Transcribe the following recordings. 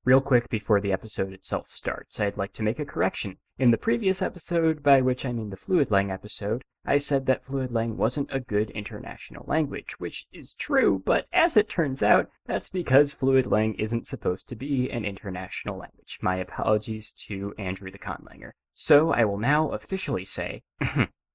Real quick before the episode itself starts, I'd like to make a correction. In the previous episode, by which I mean the FluidLang episode, I said that FluidLang wasn't a good international language, which is true, but as it turns out, that's because FluidLang isn't supposed to be an international language. My apologies to Andrew the Conlanger. So I will now officially say,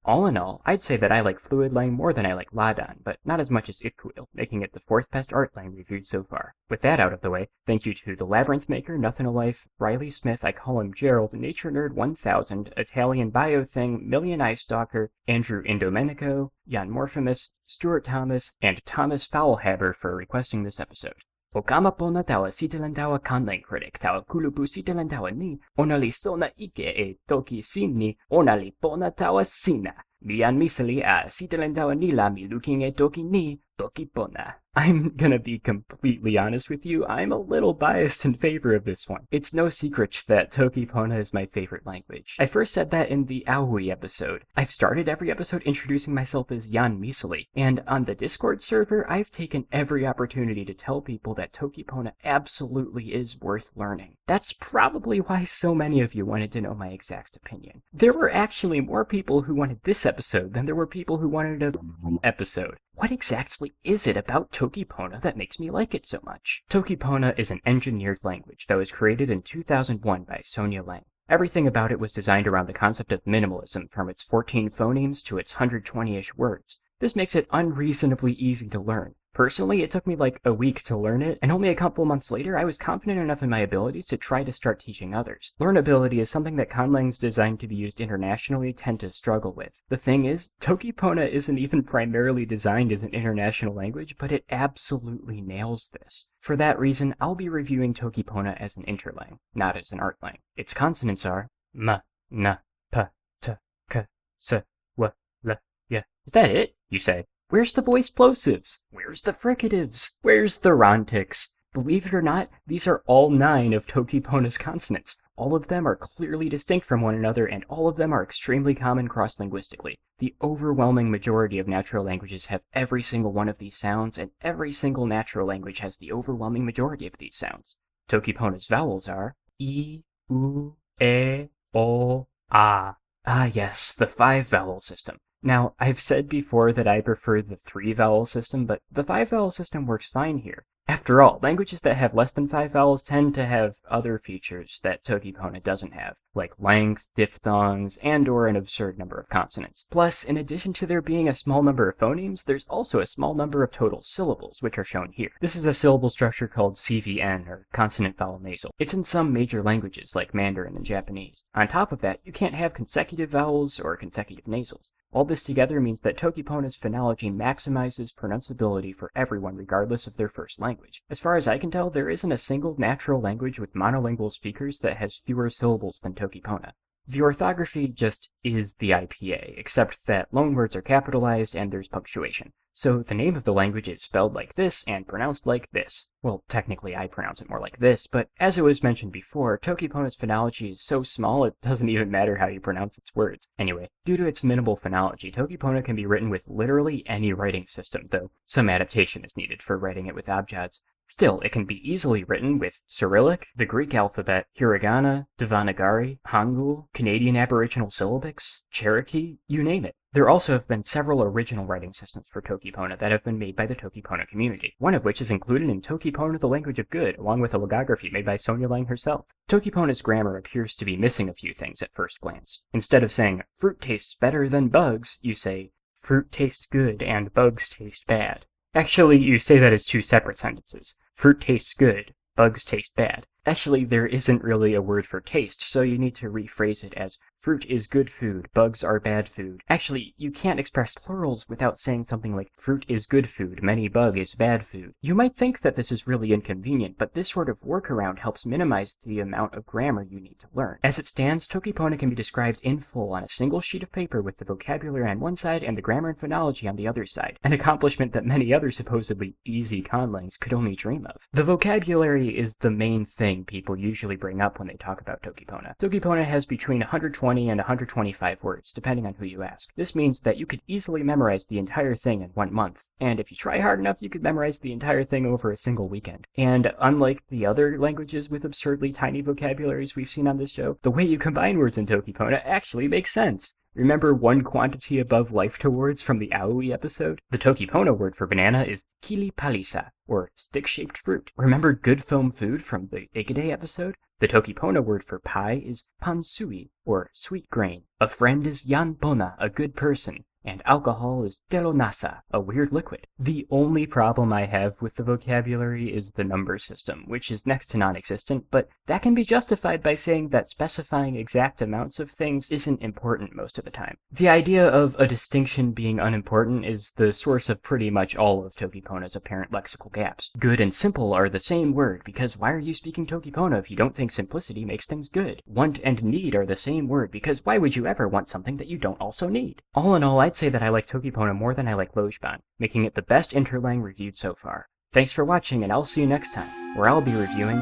all in all, I'd say that I like FluidLang more than I like Ladan, but not as much as Ifkuil, making it the 4th best art lang reviewed so far. With that out of the way, thank you to the Labyrinth Maker, Nothing Alive, Riley Smith, I call him Gerald, Nature Nerd 1000, Italian Bio Thing, Million Eye Stalker, Andrew Indomenico, Jan Morphemus, Stuart Thomas, and Thomas Foulhaber for requesting this episode. Okama pona tawa sitilan tawa Conlang critic tawa kulupu sitilan tawa ni onali sona ike e toki sinni onali pona tawa sina. Mian misali a sitilan tawa nila mi looking e toki ni toki pona. I'm gonna be completely honest with you, I'm a little biased in favor of this one. It's no secret that Toki Pona is my favorite language. I first said that in the Aoi episode. I've started every episode introducing myself as Jan Misali, and on the Discord server, I've taken every opportunity to tell people that Toki Pona absolutely is worth learning. That's probably why so many of you wanted to know my exact opinion. There were actually more people who wanted this episode than there were people who wanted an episode. What exactly is it about Toki Pona that makes me like it so much? Toki Pona is an engineered language that was created in 2001 by Sonia Lang. Everything about it was designed around the concept of minimalism, from its 14 phonemes to its 120-ish words. This makes it unreasonably easy to learn. Personally, it took me like a week to learn it, and only a couple months later I was confident enough in my abilities to try to start teaching others. Learnability is something that conlangs designed to be used internationally tend to struggle with. The thing is, Toki Pona isn't even primarily designed as an international language, but it absolutely nails this. For that reason, I'll be reviewing Toki Pona as an interlang, not as an artlang. Its consonants are ma, na, pa, ta, ka, sa, wa, la, ya. Is that it? You say. Where's the voice plosives? Where's the fricatives? Where's the rontics? Believe it or not, these are all 9 of Toki Pona's consonants. All of them are clearly distinct from one another, and all of them are extremely common cross-linguistically. The overwhelming majority of natural languages have every single one of these sounds, and every single natural language has the overwhelming majority of these sounds. Toki Pona's vowels are I, U, E, O, A. Ah yes, the 5-vowel system. Now, I've said before that I prefer the 3-vowel system, but the 5-vowel system works fine here. After all, languages that have less than 5 vowels tend to have other features that Toki Pona doesn't have, like length, diphthongs, and/or an absurd number of consonants. Plus, in addition to there being a small number of phonemes, there's also a small number of total syllables, which are shown here. This is a syllable structure called CVN, or consonant vowel nasal. It's in some major languages, like Mandarin and Japanese. On top of that, you can't have consecutive vowels or consecutive nasals. All this together means that Toki Pona's phonology maximizes pronunciability for everyone regardless of their first language. As far as I can tell, there isn't a single natural language with monolingual speakers that has fewer syllables than Toki Pona. The orthography just is the IPA, except that loanwords are capitalized and there's punctuation. So the name of the language is spelled like this and pronounced like this. Well, technically I pronounce it more like this, but as it was mentioned before, Toki Pona's phonology is so small it doesn't even matter how you pronounce its words. Anyway, due to its minimal phonology, Toki Pona can be written with literally any writing system, though some adaptation is needed for writing it with abjads. Still, it can be easily written with Cyrillic, the Greek alphabet, Hiragana, Devanagari, Hangul, Canadian Aboriginal syllabics, Cherokee, you name it. There also have been several original writing systems for Toki Pona that have been made by the Toki Pona community, one of which is included in Toki Pona the Language of Good, along with a logography made by Sonia Lang herself. Toki Pona's grammar appears to be missing a few things at first glance. Instead of saying, fruit tastes better than bugs, you say, fruit tastes good and bugs taste bad. Actually, you say that as 2 separate sentences. Fruit tastes good, bugs taste bad. Actually, there isn't really a word for taste, so you need to rephrase it as fruit is good food, bugs are bad food. Actually, you can't express plurals without saying something like fruit is good food, many bug is bad food. You might think that this is really inconvenient, but this sort of workaround helps minimize the amount of grammar you need to learn. As it stands, Toki Pona can be described in full on a single sheet of paper with the vocabulary on one side and the grammar and phonology on the other side, an accomplishment that many other supposedly easy conlangs could only dream of. The vocabulary is the main thing thing people usually bring up when they talk about Toki Pona. Toki Pona has between 120 and 125 words, depending on who you ask. This means that you could easily memorize the entire thing in 1 month, and if you try hard enough, you could memorize the entire thing over a single weekend. And unlike the other languages with absurdly tiny vocabularies we've seen on this show, the way you combine words in Toki Pona actually makes sense. Remember one quantity above life towards from the Aoi episode? The Toki Pona word for banana is kili palisa, or stick-shaped fruit. Remember good foam food from the Igade episode? The Toki Pona word for pie is pansui, or sweet grain. A friend is yan pona, a good person. And alcohol is telonasa, a weird liquid. The only problem I have with the vocabulary is the number system, which is next to non-existent, but that can be justified by saying that specifying exact amounts of things isn't important most of the time. The idea of a distinction being unimportant is the source of pretty much all of Toki Pona's apparent lexical gaps. Good and simple are the same word, because why are you speaking Toki Pona if you don't think simplicity makes things good? Want and need are the same word, because why would you ever want something that you don't also need? All in all, I'd say that I like Toki Pona more than I like Lojban, making it the best interlang reviewed so far. Thanks for watching, and I'll see you next time, where I'll be reviewing